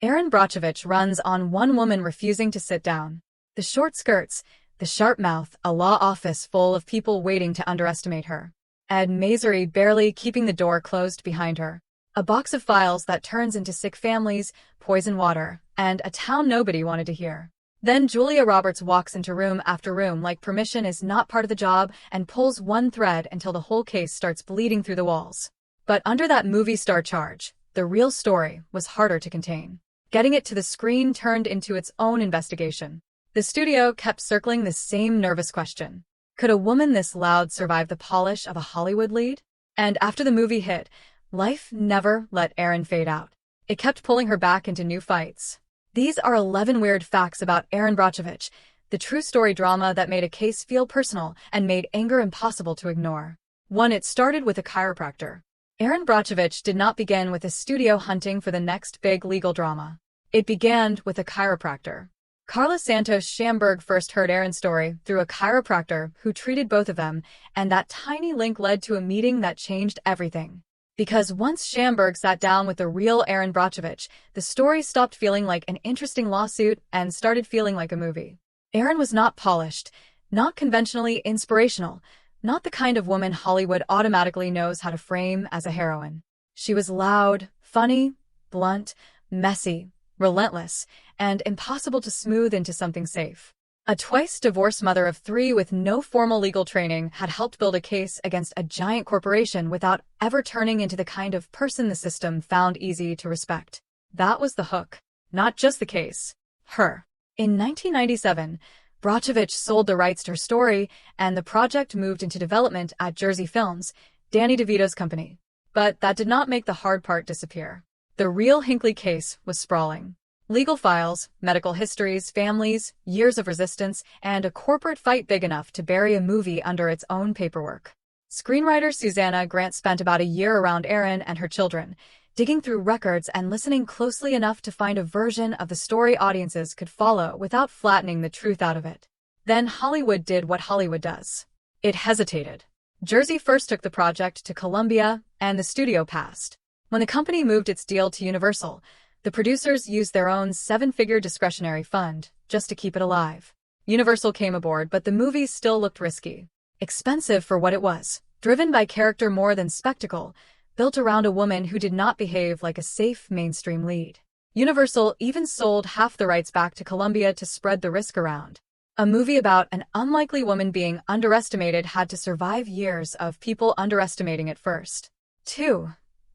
Erin Brockovich runs on one woman refusing to sit down. The short skirts, the sharp mouth, a law office full of people waiting to underestimate her. Ed Masery barely keeping the door closed behind her. A box of files that turns into sick families, poison water, and a town nobody wanted to hear. Then Julia Roberts walks into room after room like permission is not part of the job and pulls one thread until the whole case starts bleeding through the walls. But under that movie star charge, the real story was harder to contain. Getting it to the screen turned into its own investigation. The studio kept circling the same nervous question. Could a woman this loud survive the polish of a Hollywood lead? And after the movie hit, life never let Erin fade out. It kept pulling her back into new fights. These are 11 weird facts about Erin Brockovich, the true story drama that made a case feel personal and made anger impossible to ignore. 1. It started with a chiropractor. Erin Brockovich did not begin with a studio hunting for the next big legal drama. It began with a chiropractor. Carla Santos Schamberg first heard Erin's story through a chiropractor who treated both of them, and that tiny link led to a meeting that changed everything. Because once Schamberg sat down with the real Erin Brockovich, the story stopped feeling like an interesting lawsuit and started feeling like a movie. Erin was not polished, not conventionally inspirational, not the kind of woman Hollywood automatically knows how to frame as a heroine. She was loud, funny, blunt, messy, relentless, and impossible to smooth into something safe. A twice-divorced mother of 3 with no formal legal training had helped build a case against a giant corporation without ever turning into the kind of person the system found easy to respect. That was the hook. Not just the case. Her. In 1997, Brockovich sold the rights to her story, and the project moved into development at Jersey Films, Danny DeVito's company. But that did not make the hard part disappear. The real Hinckley case was sprawling. Legal files, medical histories, families, years of resistance, and a corporate fight big enough to bury a movie under its own paperwork. Screenwriter Susanna Grant spent about a year around Erin and her children, digging through records and listening closely enough to find a version of the story audiences could follow without flattening the truth out of it. Then Hollywood did what Hollywood does. It hesitated. Jersey first took the project to Columbia, and the studio passed. When the company moved its deal to Universal, the producers used their own 7-figure discretionary fund just to keep it alive. Universal came aboard, but the movie still looked risky. Expensive for what it was, driven by character more than spectacle, built around a woman who did not behave like a safe mainstream lead. Universal even sold half the rights back to Columbia to spread the risk around. A movie about an unlikely woman being underestimated had to survive years of people underestimating it first. 2.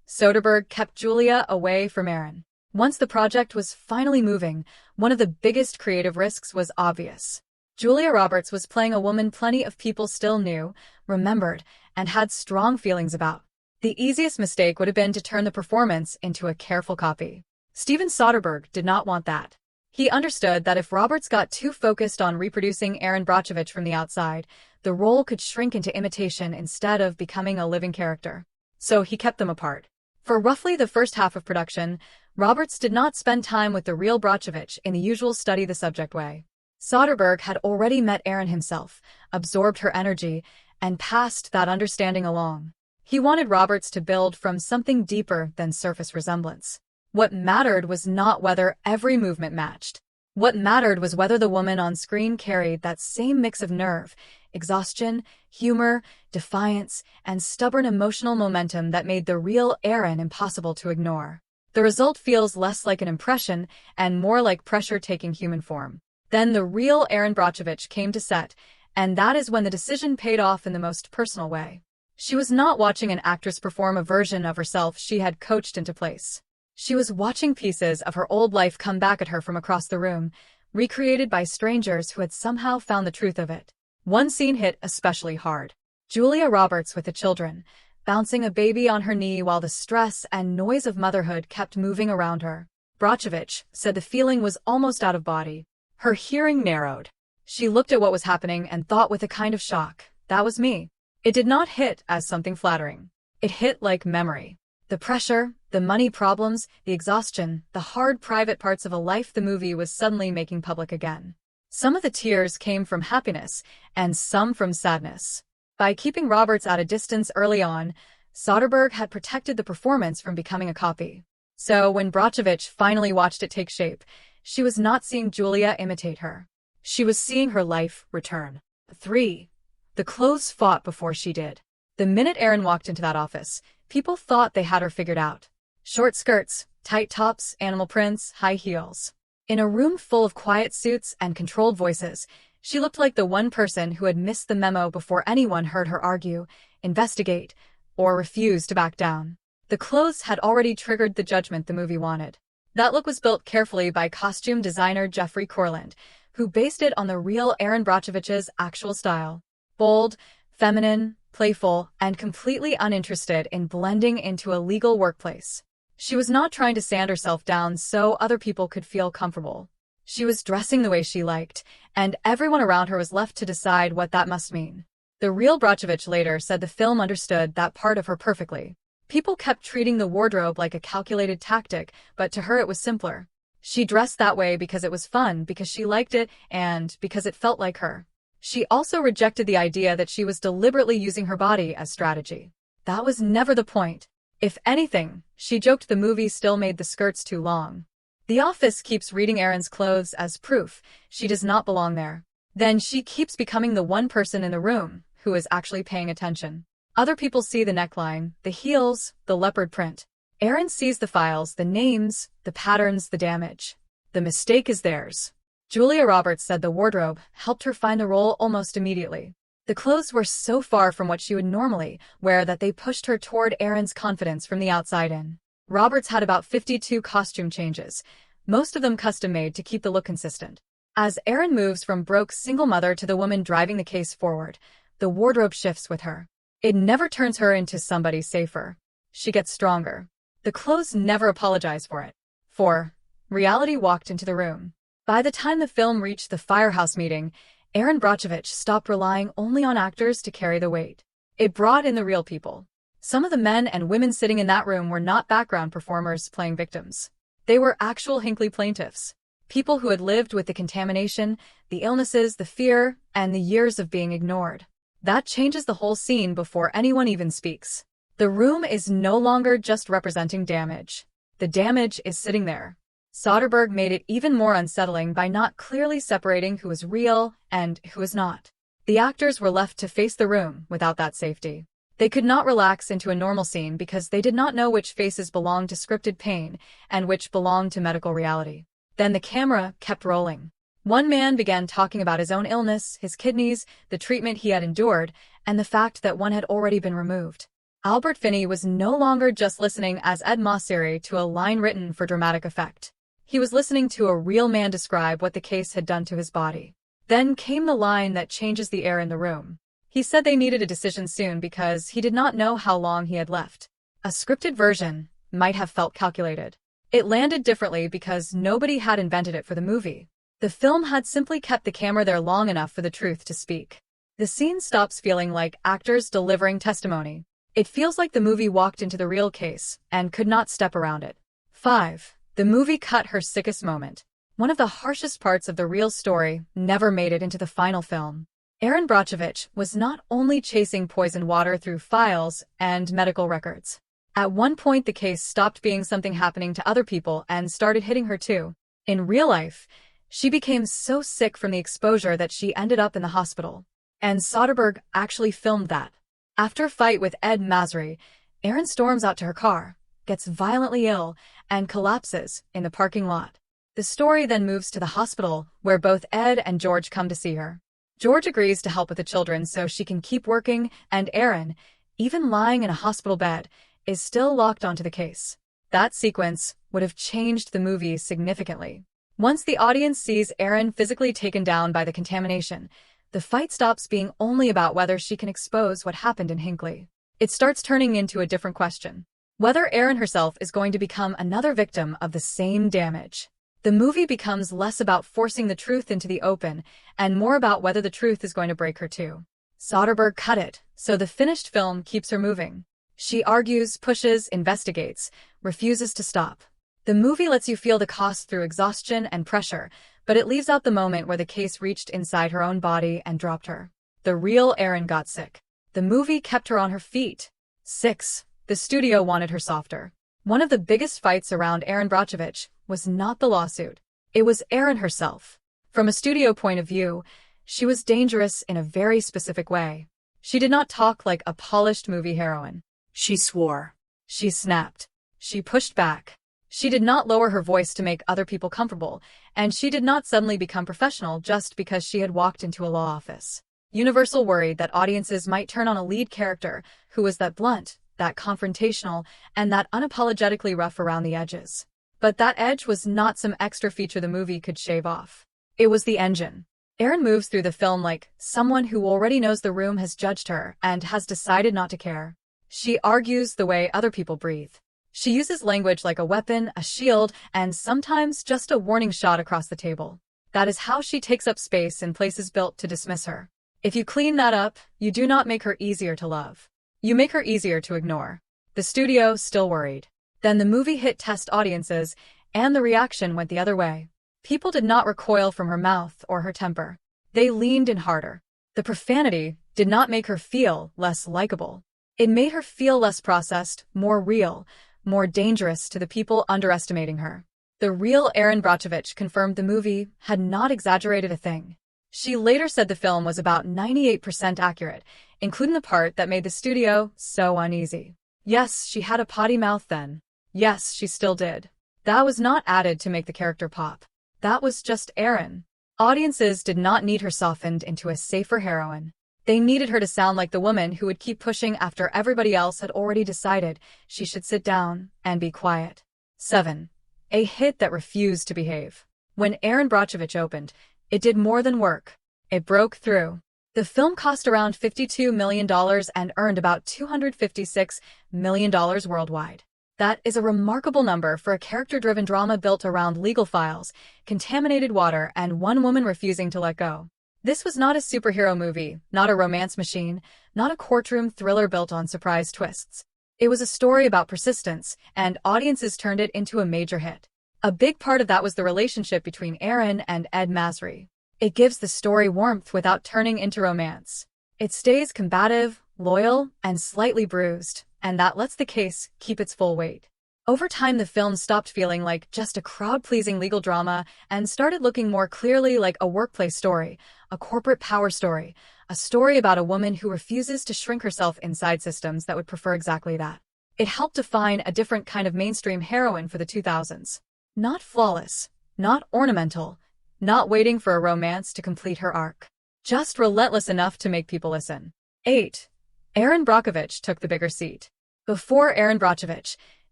Soderbergh kept Julia away from Erin. Once the project was finally moving, one of the biggest creative risks was obvious. Julia Roberts was playing a woman plenty of people still knew, remembered, and had strong feelings about. The easiest mistake would have been to turn the performance into a careful copy. Steven Soderbergh did not want that. He understood that if Roberts got too focused on reproducing Erin Brockovich from the outside, the role could shrink into imitation instead of becoming a living character. So he kept them apart. For roughly the first half of production, Roberts did not spend time with the real Brockovich in the usual study the subject way. Soderbergh had already met Erin himself, absorbed her energy, and passed that understanding along. He wanted Roberts to build from something deeper than surface resemblance. What mattered was not whether every movement matched. What mattered was whether the woman on screen carried that same mix of nerve, exhaustion, humor, defiance, and stubborn emotional momentum that made the real Erin impossible to ignore. The result feels less like an impression and more like pressure taking human form. Then the real Erin Brockovich came to set, and that is when the decision paid off in the most personal way. She was not watching an actress perform a version of herself she had coached into place. She was watching pieces of her old life come back at her from across the room, recreated by strangers who had somehow found the truth of it. One scene hit especially hard. Julia Roberts with the children, bouncing a baby on her knee while the stress and noise of motherhood kept moving around her. Brockovich said the feeling was almost out of body. Her hearing narrowed. She looked at what was happening and thought with a kind of shock, that was me. It did not hit as something flattering. It hit like memory. The pressure, the money problems, the exhaustion, the hard private parts of a life the movie was suddenly making public again. Some of the tears came from happiness, and some from sadness. By keeping Roberts at a distance early on, Soderbergh had protected the performance from becoming a copy. So when Brockovich finally watched it take shape, she was not seeing Julia imitate her. She was seeing her life return. 3. The clothes fought before she did. The minute Erin walked into that office, people thought they had her figured out. Short skirts, tight tops, animal prints, high heels. In a room full of quiet suits and controlled voices, she looked like the one person who had missed the memo before anyone heard her argue, investigate, or refuse to back down. The clothes had already triggered the judgment the movie wanted. That look was built carefully by costume designer Jeffrey Corland, who based it on the real Erin Brockovich's actual style. Bold, feminine, playful, and completely uninterested in blending into a legal workplace. She was not trying to sand herself down so other people could feel comfortable. She was dressing the way she liked, and everyone around her was left to decide what that must mean. The real Brockovich later said the film understood that part of her perfectly. People kept treating the wardrobe like a calculated tactic, but to her it was simpler. She dressed that way because it was fun, because she liked it, and because it felt like her. She also rejected the idea that she was deliberately using her body as strategy. That was never the point. If anything, she joked the movie still made the skirts too long. The office keeps reading Erin's clothes as proof she does not belong there. Then she keeps becoming the one person in the room who is actually paying attention. Other people see the neckline, the heels, the leopard print. Erin sees the files, the names, the patterns, the damage. The mistake is theirs. Julia Roberts said the wardrobe helped her find the role almost immediately. The clothes were so far from what she would normally wear that they pushed her toward Erin's confidence from the outside in. Roberts had about 52 costume changes, most of them custom-made to keep the look consistent. As Erin moves from Brooke's single mother to the woman driving the case forward, the wardrobe shifts with her. It never turns her into somebody safer. She gets stronger. The clothes never apologize for it. 4. Reality walked into the room. By the time the film reached the firehouse meeting, Erin Brockovich stopped relying only on actors to carry the weight. It brought in the real people. Some of the men and women sitting in that room were not background performers playing victims. They were actual Hinckley plaintiffs. People who had lived with the contamination, the illnesses, the fear, and the years of being ignored. That changes the whole scene before anyone even speaks. The room is no longer just representing damage. The damage is sitting there. Soderbergh made it even more unsettling by not clearly separating who was real and who was not. The actors were left to face the room without that safety. They could not relax into a normal scene because they did not know which faces belonged to scripted pain and which belonged to medical reality. Then the camera kept rolling. One man began talking about his own illness, his kidneys, the treatment he had endured, and the fact that one had already been removed. Albert Finney was no longer just listening as Ed Mosseri to a line written for dramatic effect. He was listening to a real man describe what the case had done to his body. Then came the line that changes the air in the room. He said they needed a decision soon because he did not know how long he had left. A scripted version might have felt calculated. It landed differently because nobody had invented it for the movie. The film had simply kept the camera there long enough for the truth to speak. The scene stops feeling like actors delivering testimony. It feels like the movie walked into the real case and could not step around it. 5. The movie cut her sickest moment. One of the harshest parts of the real story never made it into the final film. Erin Brockovich was not only chasing poisoned water through files and medical records. At one point the case stopped being something happening to other people and started hitting her too. In real life, she became so sick from the exposure that she ended up in the hospital. And Soderbergh actually filmed that. After a fight with Ed Mosseri, Erin storms out to her car, gets violently ill, and collapses in the parking lot. The story then moves to the hospital, where both Ed and George come to see her. George agrees to help with the children so she can keep working, and Erin, even lying in a hospital bed, is still locked onto the case. That sequence would have changed the movie significantly. Once the audience sees Erin physically taken down by the contamination, the fight stops being only about whether she can expose what happened in Hinckley. It starts turning into a different question. Whether Erin herself is going to become another victim of the same damage. The movie becomes less about forcing the truth into the open and more about whether the truth is going to break her too. Soderbergh cut it, so the finished film keeps her moving. She argues, pushes, investigates, refuses to stop. The movie lets you feel the cost through exhaustion and pressure, but it leaves out the moment where the case reached inside her own body and dropped her. The real Erin got sick. The movie kept her on her feet. 6. The studio wanted her softer. One of the biggest fights around Erin Brockovich was not the lawsuit. It was Erin herself. From a studio point of view, she was dangerous in a very specific way. She did not talk like a polished movie heroine. She swore. She snapped. She pushed back. She did not lower her voice to make other people comfortable, and she did not suddenly become professional just because she had walked into a law office. Universal worried that audiences might turn on a lead character who was that blunt, that confrontational, and that unapologetically rough around the edges. But that edge was not some extra feature the movie could shave off. It was the engine. Erin moves through the film like someone who already knows the room has judged her and has decided not to care. She argues the way other people breathe. She uses language like a weapon, a shield, and sometimes just a warning shot across the table. That is how she takes up space in places built to dismiss her. If you clean that up, you do not make her easier to love. You make her easier to ignore. The studio still worried. Then the movie hit test audiences, and the reaction went the other way. People did not recoil from her mouth or her temper. They leaned in harder. The profanity did not make her feel less likable. It made her feel less processed, more real, more dangerous to the people underestimating her. The real Erin Brockovich confirmed the movie had not exaggerated a thing. She later said the film was about 98% accurate, including the part that made the studio so uneasy. Yes, she had a potty mouth then. Yes, she still did. That was not added to make the character pop. That was just Erin. Audiences did not need her softened into a safer heroine. They needed her to sound like the woman who would keep pushing after everybody else had already decided she should sit down and be quiet. 7. A hit that refused to behave. When Erin Brockovich opened, it did more than work. It broke through. The film cost around $52 million and earned about $256 million worldwide. That is a remarkable number for a character-driven drama built around legal files, contaminated water, and one woman refusing to let go. This was not a superhero movie, not a romance machine, not a courtroom thriller built on surprise twists. It was a story about persistence, and audiences turned it into a major hit. A big part of that was the relationship between Erin and Ed Masry. It gives the story warmth without turning into romance. It stays combative, loyal, and slightly bruised, and that lets the case keep its full weight. Over time, the film stopped feeling like just a crowd-pleasing legal drama and started looking more clearly like a workplace story, a corporate power story, a story about a woman who refuses to shrink herself inside systems that would prefer exactly that. It helped define a different kind of mainstream heroine for the 2000s. Not flawless, not ornamental, not waiting for a romance to complete her arc. Just relentless enough to make people listen. 8. Erin Brockovich took the bigger seat. Before Erin Brockovich,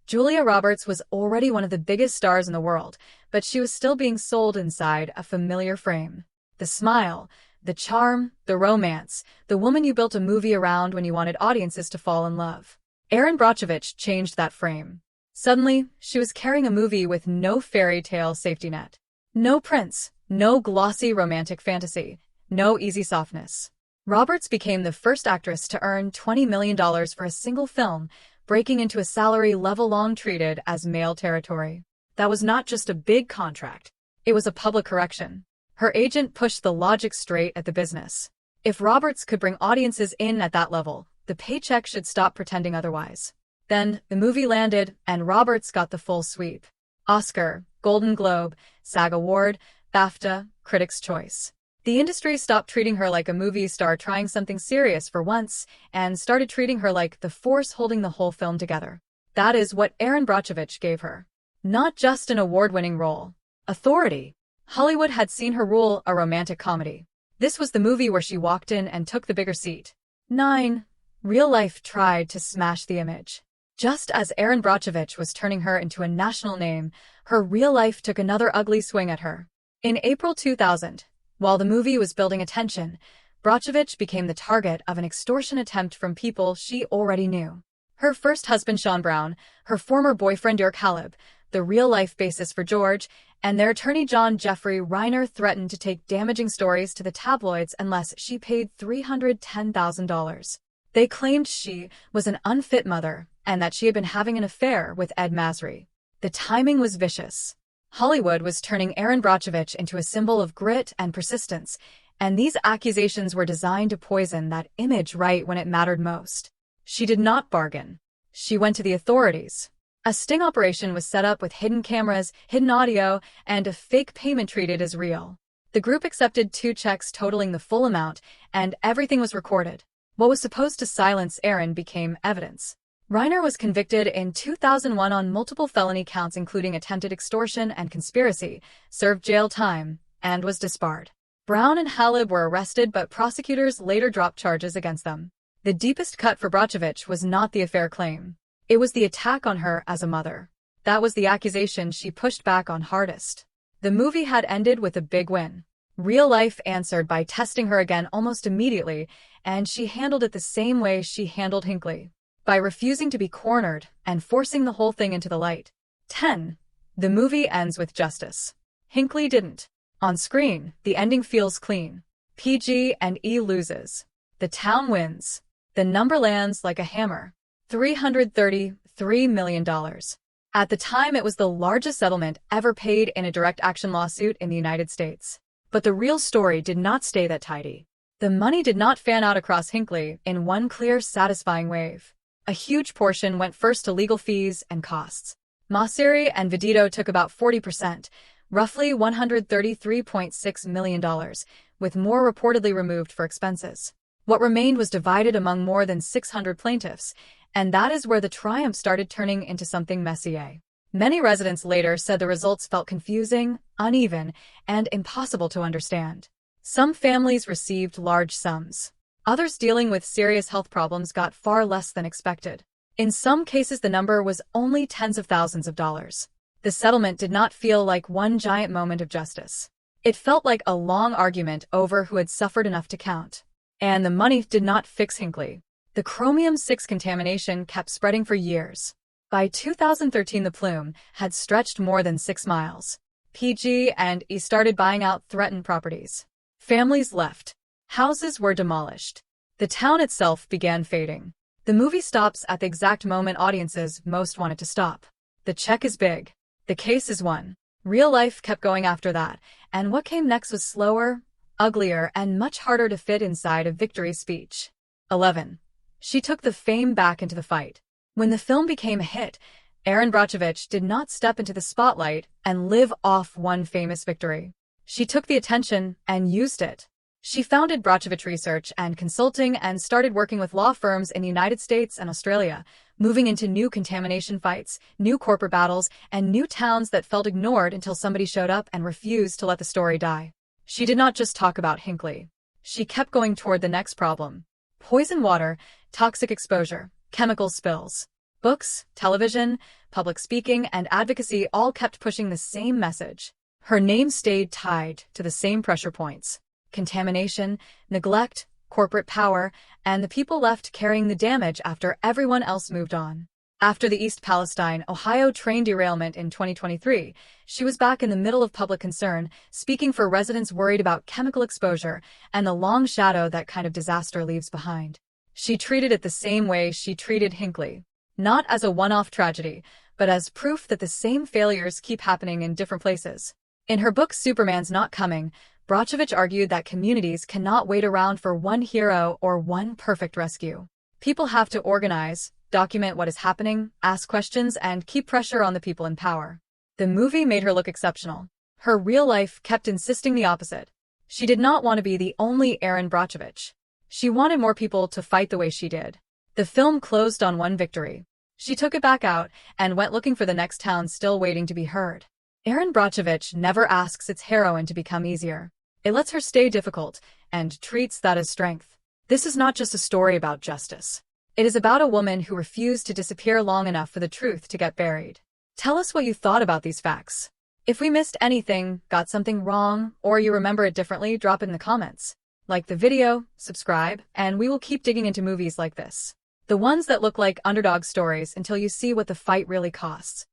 Julia Roberts was already one of the biggest stars in the world, but she was still being sold inside a familiar frame. The smile, the charm, the romance, the woman you built a movie around when you wanted audiences to fall in love. Erin Brockovich changed that frame. Suddenly, she was carrying a movie with no fairy tale safety net. No prince, no glossy romantic fantasy, no easy softness. Roberts became the first actress to earn $20 million for a single film, breaking into a salary level long treated as male territory. That was not just a big contract. It was a public correction. Her agent pushed the logic straight at the business. If Roberts could bring audiences in at that level, the paycheck should stop pretending otherwise. Then, the movie landed, and Roberts got the full sweep. Oscar, Golden Globe, SAG Award, BAFTA, Critics' Choice. The industry stopped treating her like a movie star trying something serious for once, and started treating her like the force holding the whole film together. That is what Erin Brockovich gave her. Not just an award-winning role. Authority. Hollywood had seen her rule a romantic comedy. This was the movie where she walked in and took the bigger seat. 9. Real life tried to smash the image. Just as Erin Brockovich was turning her into a national name, her real life took another ugly swing at her. In April 2000, while the movie was building attention, Brockovich became the target of an extortion attempt from people she already knew. Her first husband Sean Brown, her former boyfriend Dirk Haleb, the real-life basis for George, and their attorney John Jeffrey Reiner threatened to take damaging stories to the tabloids unless she paid $310,000. They claimed she was an unfit mother and that she had been having an affair with Ed Masry. The timing was vicious. Hollywood was turning Erin Brockovich into a symbol of grit and persistence, and these accusations were designed to poison that image right when it mattered most. She did not bargain. She went to the authorities. A sting operation was set up with hidden cameras, hidden audio, and a fake payment treated as real. The group accepted 2 checks totaling the full amount, and everything was recorded. What was supposed to silence Erin became evidence. Reiner was convicted in 2001 on multiple felony counts including attempted extortion and conspiracy, served jail time, and was disbarred. Brown and Halib were arrested, but prosecutors later dropped charges against them. The deepest cut for Brockovich was not the affair claim. It was the attack on her as a mother. That was the accusation she pushed back on hardest. The movie had ended with a big win. Real life answered by testing her again almost immediately, and she handled it the same way she handled Hinckley, by refusing to be cornered and forcing the whole thing into the light. 10. The movie ends with justice. Hinckley didn't. On screen, the ending feels clean. PG&E loses. The town wins. The number lands like a hammer. $333 million. At the time, it was the largest settlement ever paid in a direct action lawsuit in the United States. But the real story did not stay that tidy. The money did not fan out across Hinckley in one clear, satisfying wave. A huge portion went first to legal fees and costs. Mosseri and Vidito took about 40%, roughly $133.6 million, with more reportedly removed for expenses. What remained was divided among more than 600 plaintiffs, and that is where the triumph started turning into something messy. Many residents later said the results felt confusing, uneven, and impossible to understand. Some families received large sums. Others dealing with serious health problems got far less than expected. In some cases, the number was only tens of thousands of dollars. The settlement did not feel like one giant moment of justice. It felt like a long argument over who had suffered enough to count. And the money did not fix Hinckley. The chromium-6 contamination kept spreading for years. By 2013, the plume had stretched more than 6 miles. PG&E started buying out threatened properties. Families left. Houses were demolished. The town itself began fading. The movie stops at the exact moment audiences most wanted to stop. The check is big. The case is won. Real life kept going after that, and what came next was slower, uglier, and much harder to fit inside a victory speech. 11. She took the fame back into the fight. When the film became a hit, Erin Brockovich did not step into the spotlight and live off one famous victory. She took the attention and used it. She founded Brockovich Research and Consulting and started working with law firms in the United States and Australia, moving into new contamination fights, new corporate battles, and new towns that felt ignored until somebody showed up and refused to let the story die. She did not just talk about Hinckley. She kept going toward the next problem. Poison water, toxic exposure, chemical spills. Books, television, public speaking, and advocacy all kept pushing the same message. Her name stayed tied to the same pressure points. Contamination, neglect, corporate power, and the people left carrying the damage after everyone else moved on. After the East Palestine, Ohio train derailment in 2023, she was back in the middle of public concern, speaking for residents worried about chemical exposure and the long shadow that kind of disaster leaves behind. She treated it the same way she treated Hinckley. Not as a one-off tragedy, but as proof that the same failures keep happening in different places. In her book Superman's Not Coming, Brockovich argued that communities cannot wait around for one hero or one perfect rescue. People have to organize, document what is happening, ask questions, and keep pressure on the people in power. The movie made her look exceptional. Her real life kept insisting the opposite. She did not want to be the only Erin Brockovich. She wanted more people to fight the way she did. The film closed on one victory. She took it back out and went looking for the next town still waiting to be heard. Erin Brockovich never asks its heroine to become easier. It lets her stay difficult and treats that as strength. This is not just a story about justice. It is about a woman who refused to disappear long enough for the truth to get buried. Tell us what you thought about these facts. If we missed anything, got something wrong, or you remember it differently, drop it in the comments. Like the video, subscribe, and we will keep digging into movies like this. The ones that look like underdog stories until you see what the fight really costs.